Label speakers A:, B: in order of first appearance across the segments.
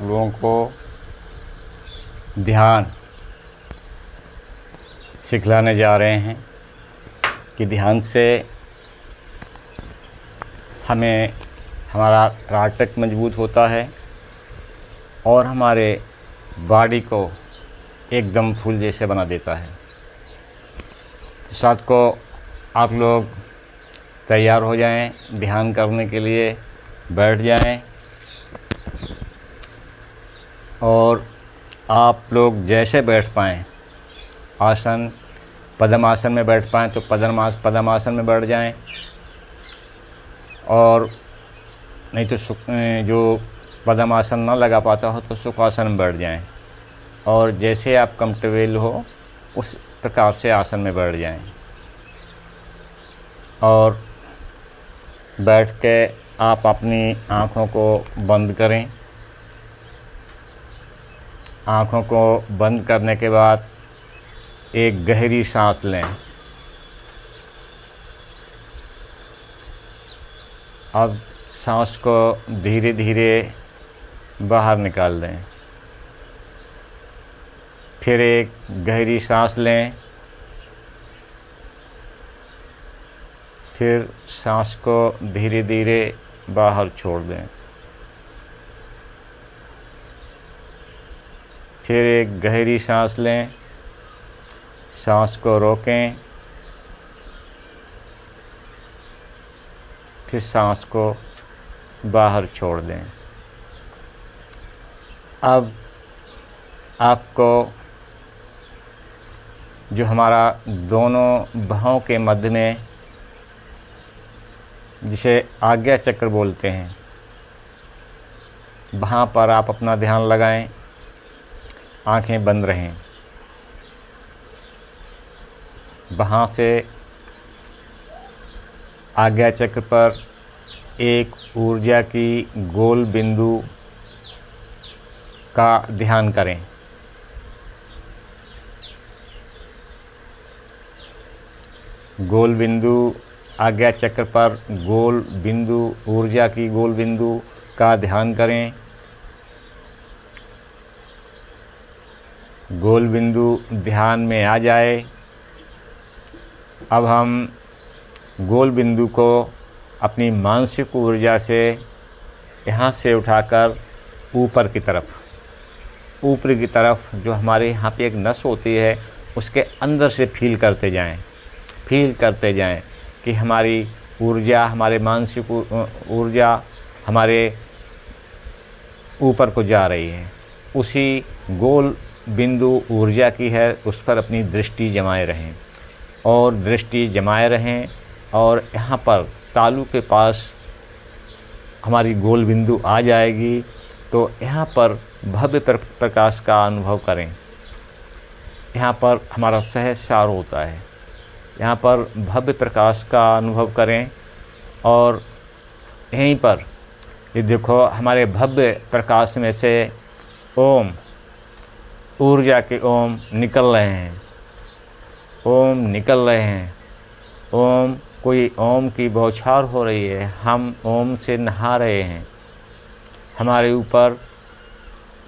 A: लोगों को ध्यान सिखलाने जा रहे हैं कि ध्यान से हमें हमारा त्राटक मजबूत होता है और हमारे बॉडी को एकदम फूल जैसे बना देता है। साथ को आप लोग तैयार हो जाएं, ध्यान करने के लिए बैठ जाएं और आप लोग जैसे बैठ पाएँ, आसन पद्मासन में बैठ पाएँ तो पद्मासन में बैठ जाएं, और नहीं तो जो पद्मासन ना लगा पाता हो तो सुखासन में बैठ जाएं, और जैसे आप कंफर्टेबल हो उस प्रकार से आसन में बैठ जाएं। और बैठ के आप अपनी आँखों को बंद करें। आँखों को बंद करने के बाद एक गहरी सांस लें। अब सांस को धीरे धीरे बाहर निकाल दें। फिर एक गहरी सांस लें। फिर सांस को धीरे धीरे बाहर छोड़ दें। फिर एक गहरी सांस लें। सांस को रोकें। फिर सांस को बाहर छोड़ दें। अब आपको जो हमारा दोनों बाहों के मध्य में, जिसे आज्ञा चक्र बोलते हैं, वहाँ पर आप अपना ध्यान लगाएं। आँखें बंद रहें। वहाँ से आज्ञा चक्र पर एक ऊर्जा की गोल बिंदु का ध्यान करें। गोल बिंदु, आज्ञा चक्र पर गोल बिंदु, ऊर्जा की गोल बिंदु का ध्यान करें। गोल बिंदु ध्यान में आ जाए। अब हम गोल बिंदु को अपनी मानसिक ऊर्जा से यहाँ से उठाकर ऊपर की तरफ जो हमारे यहाँ पे एक नस होती है, उसके अंदर से फील करते जाएं कि हमारी ऊर्जा, हमारे मानसिक ऊर्जा हमारे ऊपर को जा रही है। उसी गोल बिंदु ऊर्जा की है, उस पर अपनी दृष्टि जमाए रहें और यहाँ पर तालू के पास हमारी गोल बिंदु आ जाएगी तो यहाँ पर भव्य प्रकाश का अनुभव करें। यहाँ पर हमारा सहस्रार होता है, यहाँ पर भव्य प्रकाश का अनुभव करें। और यहीं पर ये देखो, हमारे भव्य प्रकाश में से ओम, ऊर्जा के ओम निकल रहे हैं। ओम, कोई ओम की बौछार हो रही है। हम ओम से नहा रहे हैं। हमारे ऊपर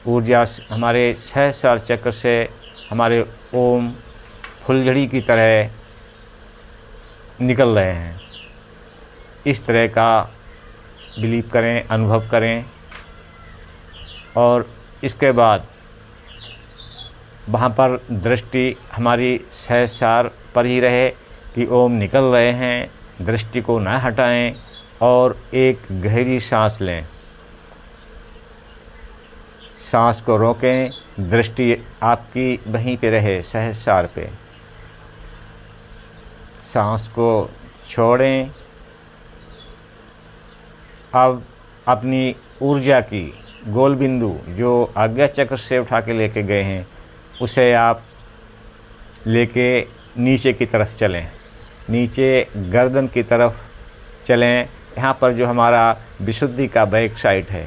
A: ऊर्जा, हमारे सहस्रार चक्र से हमारे ओम फुलझड़ी की तरह निकल रहे हैं। इस तरह का बिलीव करें, अनुभव करें। और इसके बाद वहाँ पर दृष्टि हमारी सहस्रार पर ही रहे कि ओम निकल रहे हैं। दृष्टि को न हटाएं और एक गहरी सांस लें। सांस को रोकें, दृष्टि आपकी वहीं पे रहे, सहस्रार पे। सांस को छोड़ें। अब अपनी ऊर्जा की गोल बिंदु जो आज्ञा चक्र से उठा के लेके गए हैं, उसे आप लेके नीचे की तरफ चलें। नीचे गर्दन की तरफ चलें। यहाँ पर जो हमारा विशुद्धि का बैक साइड है,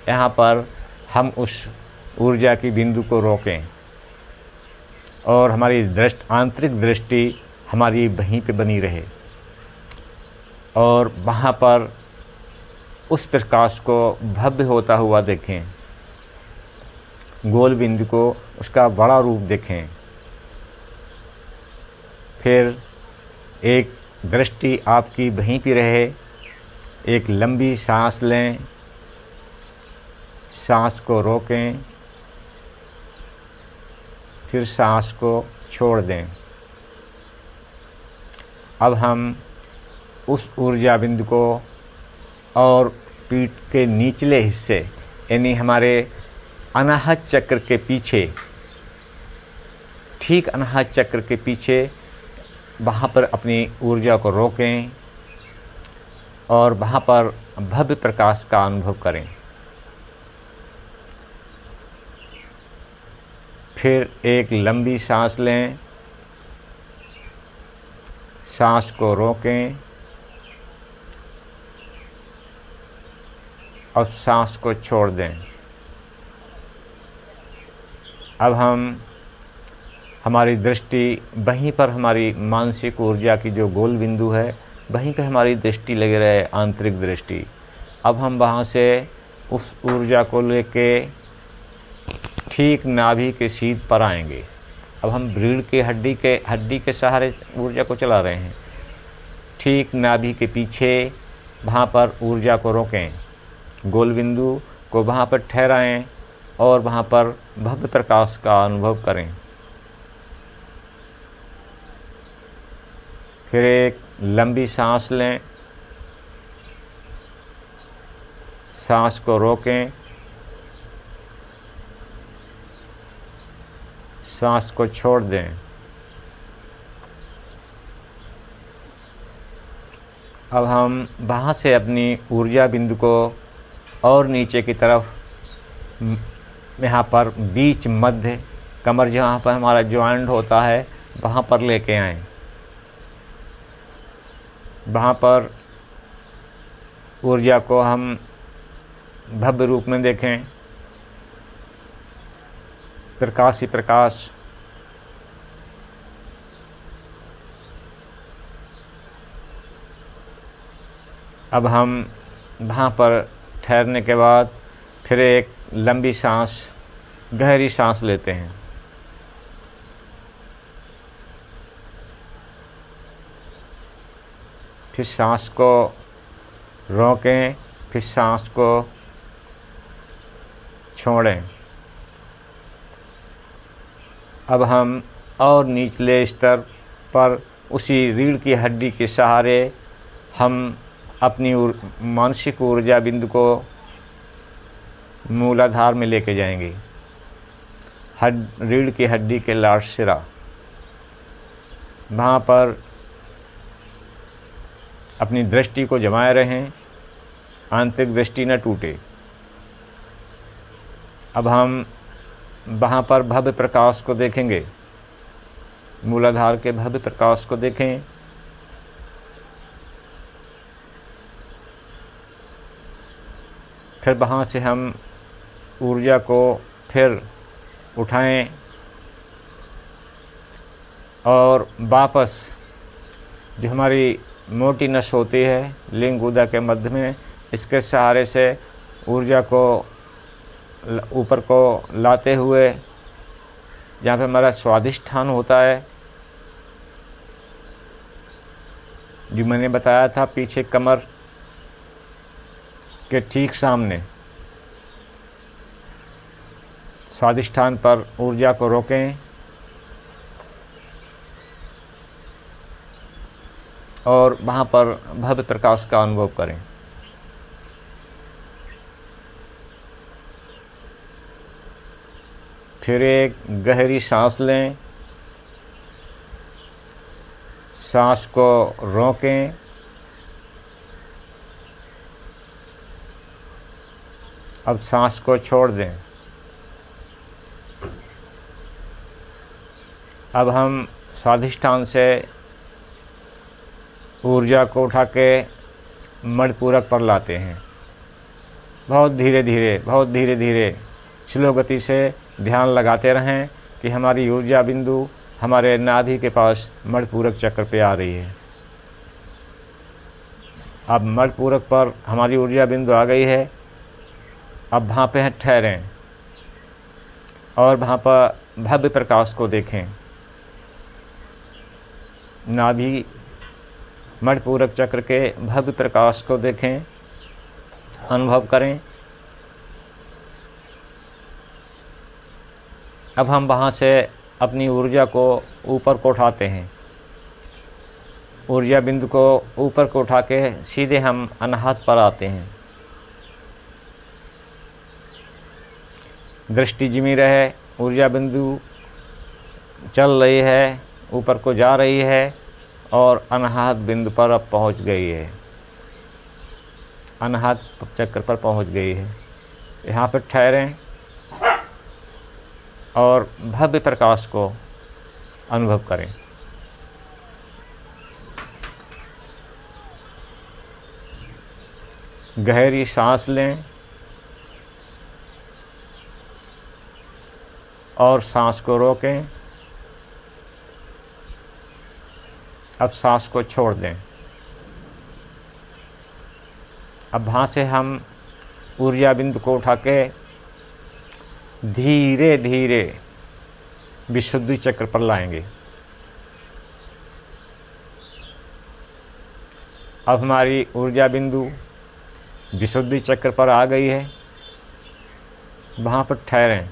A: यहाँ पर हम उस ऊर्जा की बिंदु को रोकें और हमारी आंतरिक दृष्टि हमारी वहीं पे बनी रहे और वहाँ पर उस प्रकाश को भव्य होता हुआ देखें। गोल बिंदु को उसका बड़ा रूप देखें। फिर एक दृष्टि आपकी वहीं पे रहे। एक लंबी सांस लें, सांस को रोकें, फिर सांस को छोड़ दें। अब हम उस ऊर्जा बिंदु को और पीठ के निचले हिस्से यानी हमारे अनाहत चक्र के पीछे, ठीक अनाहत चक्र के पीछे, वहाँ पर अपनी ऊर्जा को रोकें और वहाँ पर भव्य प्रकाश का अनुभव करें। फिर एक लंबी सांस लें, सांस को रोकें और सांस को छोड़ दें। अब हम हमारी दृष्टि वहीं पर, हमारी मानसिक ऊर्जा की जो गोल बिंदु है वहीं पे हमारी दृष्टि लगी रहे, आंतरिक दृष्टि। अब हम वहाँ से उस ऊर्जा को लेके ठीक नाभि के सीध पर आएंगे। अब हम रीढ़ की हड्डी के सहारे ऊर्जा को चला रहे हैं। ठीक नाभि के पीछे वहाँ पर ऊर्जा को रोकें, गोल बिंदु को वहाँ पर ठहराएं और वहाँ पर भव्य प्रकाश का अनुभव करें। फिर एक लंबी सांस लें, सांस को रोकें, सांस को छोड़ दें। अब हम वहाँ से अपनी ऊर्जा बिंदु को और नीचे की तरफ, यहाँ पर बीच मध्य कमर जहाँ पर हमारा जॉइंट होता है वहाँ पर लेके आएं। वहाँ पर ऊर्जा को हम भव्य रूप में देखें, प्रकाश ही प्रकाश। अब हम वहाँ पर ठहरने के बाद फिर एक लंबी सांस, गहरी सांस लेते हैं। फिर सांस को रोकें, फिर सांस को छोड़ें। अब हम और निचले स्तर पर उसी रीढ़ की हड्डी के सहारे हम अपनी मानसिक ऊर्जा बिंदु को मूलाधार में लेके जाएंगे। रीढ़ की हड्डी के लाट सिरा, वहाँ पर अपनी दृष्टि को जमाए रहें, आंतरिक दृष्टि न टूटे। अब हम वहाँ पर भव्य प्रकाश को देखेंगे, मूलाधार के भव्य प्रकाश को देखें। फिर वहाँ से हम ऊर्जा को फिर उठाएं और वापस जो हमारी मोटी नस होती है लिंग गुदा के मध्य में, इसके सहारे से ऊर्जा को ऊपर को लाते हुए जहाँ पे हमारा स्वादिष्ठान होता है, जो मैंने बताया था पीछे कमर के ठीक सामने, स्वादिष्ठान पर ऊर्जा को रोकें और वहाँ पर भव्य प्रकाश का अनुभव करें। फिर एक गहरी सांस लें, सांस को रोकें, अब सांस को छोड़ दें। अब हम स्वादिष्ठान से ऊर्जा को उठा के मणिपूरक पर लाते हैं। बहुत धीरे धीरे स्लो गति से ध्यान लगाते रहें कि हमारी ऊर्जा बिंदु हमारे नाभि के पास मणिपूरक चक्र पे आ रही है। अब मणिपूरक पर हमारी ऊर्जा बिंदु आ गई है। अब वहाँ पे ठहरें, और वहाँ पर भव्य प्रकाश को देखें। नाभि मणिपूरक चक्र के भव्य प्रकाश को देखें, अनुभव करें। अब हम वहाँ से अपनी ऊर्जा को ऊपर को उठाते हैं। ऊर्जा बिंदु को ऊपर को उठा के सीधे हम अनाहत पर आते हैं। दृष्टि जिमी रहे, ऊर्जा बिंदु चल रही है, ऊपर को जा रही है और अनाहत बिंदु पर अब पहुंच गई है, अनाहत चक्र पर पहुंच गई है। यहाँ पर ठहरें और भव्य प्रकाश को अनुभव करें। गहरी सांस लें और सांस को रोकें। अब सांस को छोड़ दें। अब वहाँ से हम ऊर्जा बिंदु को उठा के धीरे धीरे विशुद्धि चक्र पर लाएंगे। अब हमारी ऊर्जा बिंदु विशुद्धि चक्र पर आ गई है। वहाँ पर ठहरें,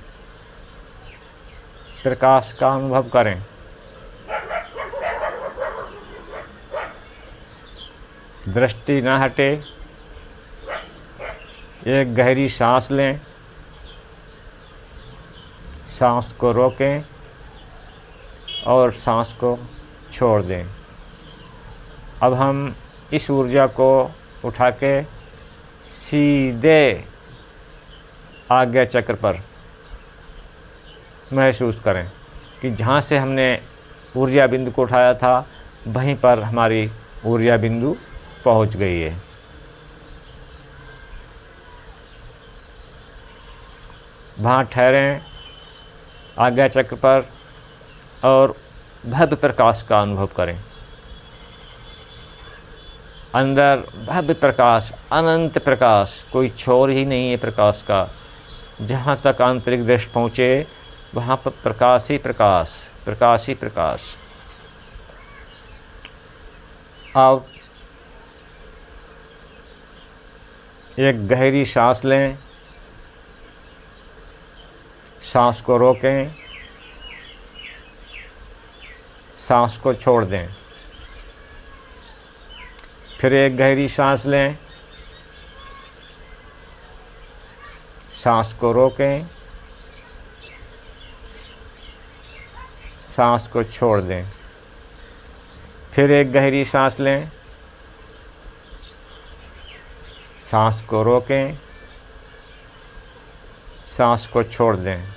A: प्रकाश का अनुभव करें। दृष्टि न हटे। एक गहरी सांस लें, सांस को रोकें और सांस को छोड़ दें। अब हम इस ऊर्जा को उठा के सीधे आज्ञा चक्र पर महसूस करें कि जहाँ से हमने ऊर्जा बिंदु को उठाया था वहीं पर हमारी ऊर्जा बिंदु पहुँच गई है। वहाँ ठहरें आज्ञा चक्र पर और भव्य प्रकाश का अनुभव करें। अंदर भव्य प्रकाश, अनंत प्रकाश, कोई छोर ही नहीं है प्रकाश का। जहाँ तक आंतरिक दृष्टि पहुँचे वहाँ पर प्रकाश ही प्रकाश, प्रकाश ही प्रकाश। अब एक गहरी सांस लें, सांस को रोकें, सांस को छोड़ दें। फिर एक गहरी सांस लें, सांस को रोकें, सांस को छोड़ दें। फिर एक गहरी सांस लें, सांस को रोकें, सांस को छोड़ दें।